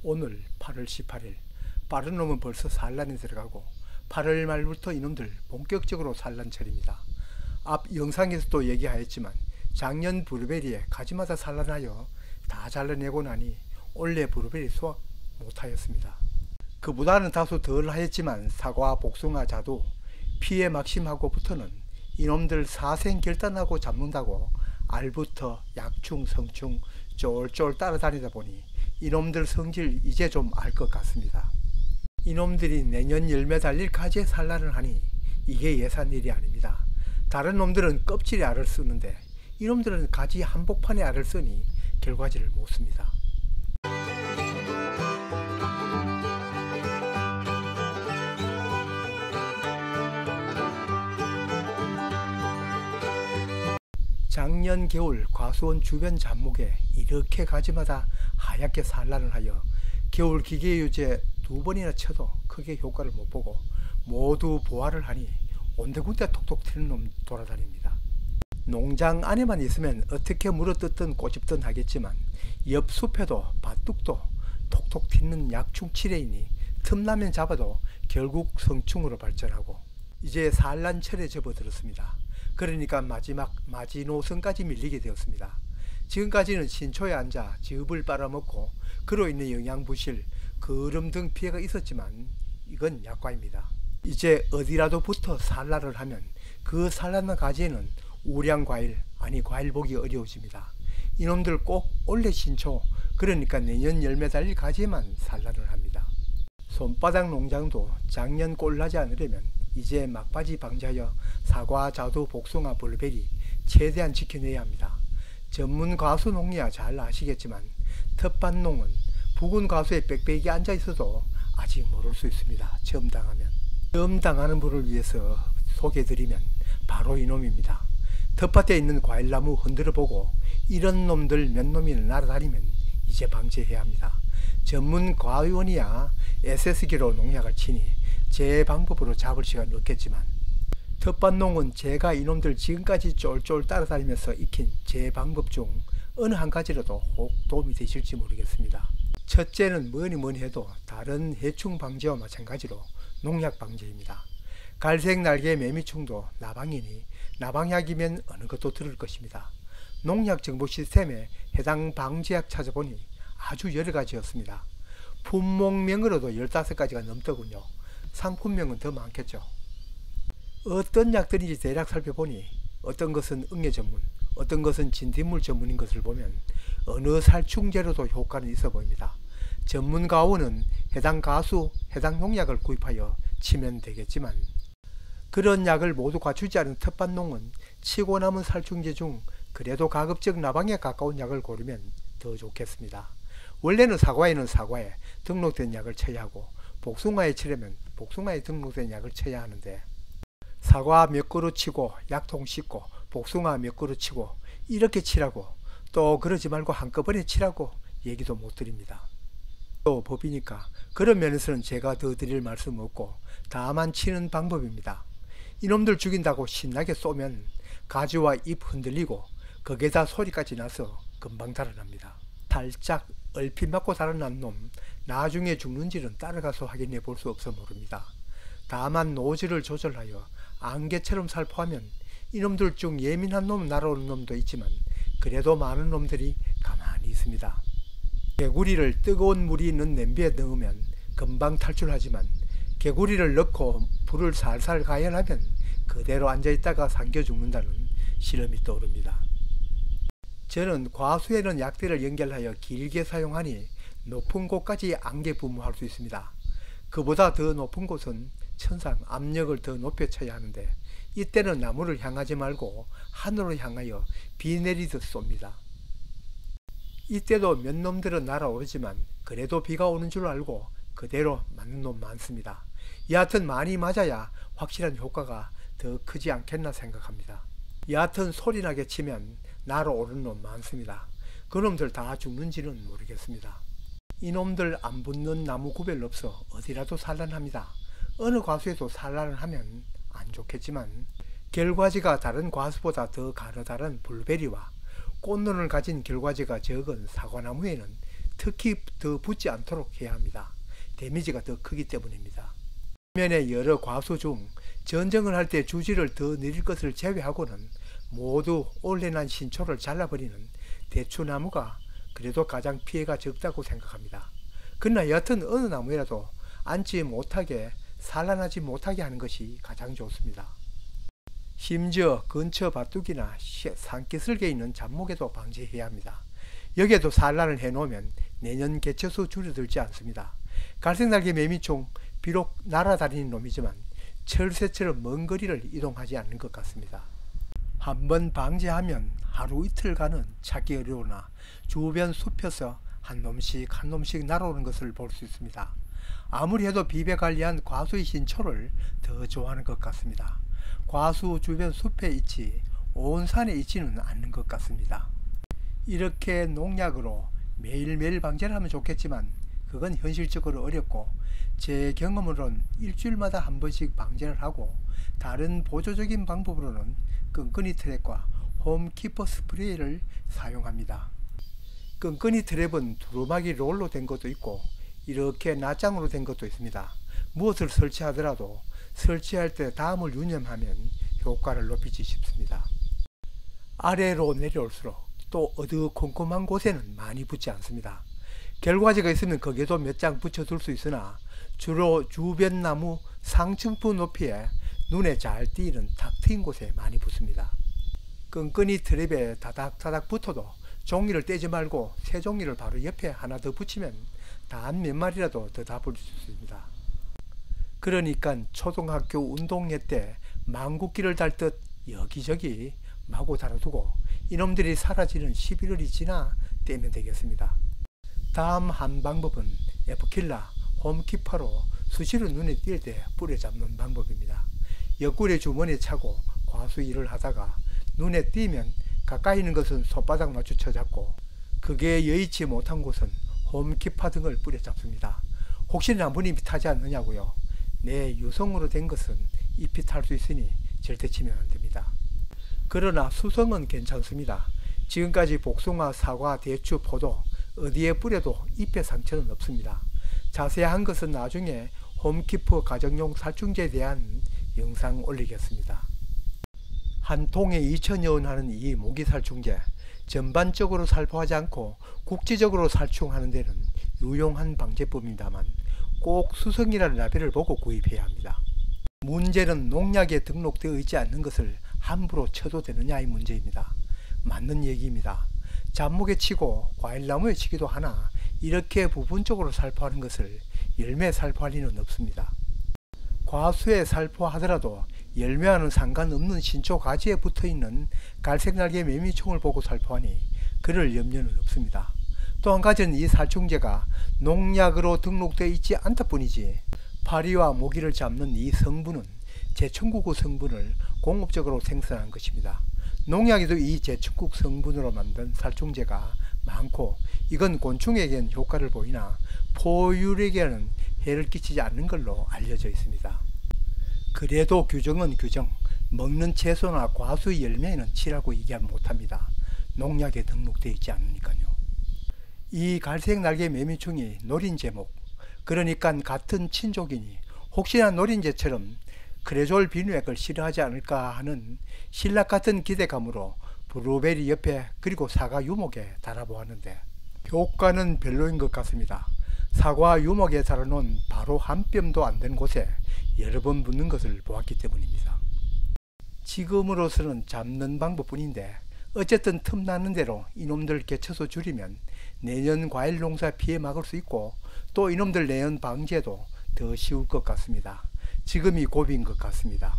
오늘 8월 18일 빠른 놈은 벌써 산란에 들어가고 8월 말부터 이놈들 본격적으로 산란철입니다. 앞 영상에서도 얘기하였지만 작년 블루베리에 가지마다 산란하여 다 잘라내고 나니 올해 블루베리 수확 못하였습니다. 그보다는 다소 덜 하였지만 사과, 복숭아, 자두 피해 막심하고부터는 이놈들 사생 결단하고 잡는다고 알부터 약충, 성충 쫄쫄 따라다니다 보니 이놈들 성질 이제 좀 알 것 같습니다. 이놈들이 내년 열매 달릴 가지에 산란을 하니 이게 예산 일이 아닙니다. 다른 놈들은 껍질에 알을 쓰는데 이놈들은 가지 한복판에 알을 쓰니 결과지를 못 씁니다. 작년 겨울 과수원 주변 잡목에 이렇게 가지마다 하얗게 산란을 하여 겨울 기계유제 2번이나 쳐도 크게 효과를 못 보고 모두 보화를 하니 온데군데 톡톡 튀는 놈 돌아다닙니다. 농장 안에만 있으면 어떻게 물어뜯든 꼬집든 하겠지만 옆 숲에도 밭둑도 톡톡 튀는 약충 치레이니 틈나면 잡아도 결국 성충으로 발전하고 이제 산란철에 접어들었습니다. 그러니까 마지막 마지노선까지 밀리게 되었습니다. 지금까지는 신초에 앉아 즙을 빨아먹고 그로 인해 영양부실, 거름 등 피해가 있었지만 이건 약과입니다. 이제 어디라도 붙어 산란을 하면 그 산란한 가지에는 우량과일, 아니 과일 보기 어려워집니다. 이놈들 꼭 올해 신초, 그러니까 내년 열매 달릴 가지에만 산란을 합니다. 손바닥 농장도 작년 꼴나지 않으려면 이제 막바지 방지하여 사과, 자두, 복숭아, 블루베리 최대한 지켜내야 합니다. 전문 과수 농이야 잘 아시겠지만 텃밭농은 부근 과수에 빽빽이 앉아 있어도 아직 모를 수 있습니다. 처음 당하면. 처음 당하는 분을 위해서 소개해드리면 바로 이놈입니다. 텃밭에 있는 과일나무 흔들어 보고 이런 놈들 몇 놈이나 날아다니면 이제 방지해야 합니다. 전문 과의원이야 SS기로 농약을 치니 제 방법으로 잡을 시간 없겠지만 텃밭농은 제가 이놈들 지금까지 쫄쫄 따라다니면서 익힌 제 방법 중 어느 한 가지라도 혹 도움이 되실지 모르겠습니다. 첫째는 뭐니 해도 다른 해충 방지와 마찬가지로 농약 방지입니다. 갈색 날개 매미충도 나방이니 나방약이면 어느 것도 들을 것입니다. 농약 정보 시스템에 해당 방지약 찾아보니 아주 여러 가지였습니다. 품목명으로도 15가지가 넘더군요. 상품명은 더 많겠죠. 어떤 약들인지 대략 살펴보니 어떤 것은 응애 전문, 어떤 것은 진딧물 전문인 것을 보면 어느 살충제로도 효과는 있어 보입니다. 전문가원은 해당 가수, 해당 농약을 구입하여 치면 되겠지만 그런 약을 모두 갖추지 않은 텃밭농은 치고 남은 살충제 중 그래도 가급적 나방에 가까운 약을 고르면 더 좋겠습니다. 원래는 사과에는 사과에 등록된 약을 쳐야 하고 복숭아에 치려면 복숭아에 등록된 약을 쳐야 하는데 사과 몇 그루 치고 약통 씻고 복숭아 몇 그루 치고 이렇게 치라고 또 그러지 말고 한꺼번에 치라고 얘기도 못 드립니다. 또 법이니까 그런 면에서는 제가 더 드릴 말씀 없고 다만 치는 방법입니다. 이놈들 죽인다고 신나게 쏘면 가지와 잎 흔들리고 거기에다 소리까지 나서 금방 달아납니다. 살짝 얼핏 맞고 달아난 놈 나중에 죽는지는 따라가서 확인해 볼 수 없어 모릅니다. 다만 노즐을 조절하여 안개처럼 살포하면 이놈들 중 예민한 놈 날아오는 놈도 있지만 그래도 많은 놈들이 가만히 있습니다. 개구리를 뜨거운 물이 있는 냄비에 넣으면 금방 탈출하지만 개구리를 넣고 불을 살살 가열하면 그대로 앉아있다가 삼켜 죽는다는 실험이 떠오릅니다. 저는 과수에는 약들을 연결하여 길게 사용하니 높은 곳까지 안개 분무할 수 있습니다. 그보다 더 높은 곳은 천상 압력을 더 높여 쳐야 하는데 이때는 나무를 향하지 말고 하늘로 향하여 비 내리듯 쏩니다. 이때도 몇 놈들은 날아오르지만 그래도 비가 오는 줄 알고 그대로 맞는 놈 많습니다. 여하튼 많이 맞아야 확실한 효과가 더 크지 않겠나 생각합니다. 여하튼 소리나게 치면 날아오르는 놈 많습니다. 그놈들 다 죽는지는 모르겠습니다. 이놈들 안 붙는 나무 구별 없어 어디라도 산란합니다. 어느 과수에도 산란을 하면 안 좋겠지만 결과지가 다른 과수보다 더 가느다란 블루베리와 꽃눈을 가진 결과지가 적은 사과나무에는 특히 더 붙지 않도록 해야 합니다. 데미지가 더 크기 때문입니다. 반면에 여러 과수 중 전정을 할 때 주지를 더 내릴 것을 제외하고는 모두 올해난 신초를 잘라버리는 대추나무가 그래도 가장 피해가 적다고 생각합니다. 그러나 여튼 어느 나무라도 앉지 못하게 산란하지 못하게 하는 것이 가장 좋습니다. 심지어 근처 밭둑이나 산기슭에 있는 잡목에도 방지해야 합니다. 여기에도 산란을 해놓으면 내년 개체수 줄어들지 않습니다. 갈색날개 매미총 비록 날아다니는 놈이지만 철새처럼 먼 거리를 이동하지 않는 것 같습니다. 한번 방지하면 하루 이틀간은 찾기 어려우나 주변 숲에서 한 놈씩 한 놈씩 날아오는 것을 볼 수 있습니다. 아무리 해도 비배관리한 과수의 신초를 더 좋아하는 것 같습니다. 과수 주변 숲에 있지 온 산에 있지는 않는 것 같습니다. 이렇게 농약으로 매일매일 방제를 하면 좋겠지만 그건 현실적으로 어렵고 제 경험으로는 일주일마다 한 번씩 방제를 하고 다른 보조적인 방법으로는 끈끈이 트랩과 홈키퍼 스프레이를 사용합니다. 끈끈이 트랩은 두루마기 롤로 된 것도 있고 이렇게 낱장으로 된 것도 있습니다. 무엇을 설치하더라도 설치할 때 다음을 유념하면 효과를 높이지 싶습니다. 아래로 내려올수록 또 어두컴컴한 곳에는 많이 붙지 않습니다. 결과지가 있으면 거기에도 몇 장 붙여둘 수 있으나 주로 주변 나무 상층부 높이에 눈에 잘 띄는 탁 트인 곳에 많이 붙습니다. 끈끈이 트랩에 다닥다닥 붙어도 종이를 떼지 말고 새 종이를 바로 옆에 하나 더 붙이면 단 몇 마리라도 더 잡을 수 있습니다. 그러니까 초등학교 운동회 때 망국기를 달듯 여기저기 마구 달아두고 이놈들이 사라지는 11월이 지나 떼면 되겠습니다. 다음 한 방법은 에프킬라 홈키퍼로 수시로 눈에 띌 때 뿌려 잡는 방법입니다. 옆구리 주머니에 차고 과수 일을 하다가 눈에 띄면 가까이 있는 것은 손바닥 맞추쳐 잡고 그게 여의치 못한 곳은 홈키퍼 등을 뿌려 잡습니다. 혹시 나뭇잎이 타지 않느냐고요? 네, 유성으로 된 것은 잎이 탈 수 있으니 절대 치면 안됩니다. 그러나 수성은 괜찮습니다. 지금까지 복숭아, 사과, 대추, 포도 어디에 뿌려도 잎에 상처는 없습니다. 자세한 것은 나중에 홈키퍼 가정용 살충제에 대한 영상 올리겠습니다. 한 통에 2,000여 원 하는 이 모기살충제, 전반적으로 살포하지 않고 국지적으로 살충하는 데는 유용한 방제법입니다만 꼭 수성이라는 라벨을 보고 구입해야 합니다. 문제는 농약에 등록되어 있지 않는 것을 함부로 쳐도 되느냐의 문제입니다. 맞는 얘기입니다. 잡목에 치고 과일나무에 치기도 하나 이렇게 부분적으로 살포하는 것을 열매에 살포할 리는 없습니다. 과수에 살포하더라도 열매와는 상관없는 신초 가지에 붙어있는 갈색날개 매미총을 보고 살포하니 그럴 염려는 없습니다. 또 한 가지는 이 살충제가 농약으로 등록되어 있지 않다 뿐이지 파리와 모기를 잡는 이 성분은 제천국의 성분을 공업적으로 생산한 것입니다. 농약에도 이 제천국 성분으로 만든 살충제가 많고 이건 곤충에게는 효과를 보이나 포유류에게는 해를 끼치지 않는 걸로 알려져 있습니다. 그래도 규정은 규정, 먹는 채소나 과수의 열매에는 치라고 얘기 못합니다. 농약에 등록되어 있지 않으니까요. 이 갈색날개 매미충이 노린제목, 그러니까 같은 친족이니 혹시나 노린제처럼 크레졸 비누액을 싫어하지 않을까 하는 신락 같은 기대감으로 블루베리 옆에 그리고 사과 유목에 달아보았는데 효과는 별로인 것 같습니다. 사과 유목에 달아놓은 바로 한 뼘도 안 된 곳에 여러 번 붙는 것을 보았기 때문입니다. 지금으로서는 잡는 방법뿐인데 어쨌든 틈나는 대로 이놈들 개체수 줄이면 내년 과일 농사 피해 막을 수 있고 또 이놈들 내년 방제도 더 쉬울 것 같습니다. 지금이 고비인 것 같습니다.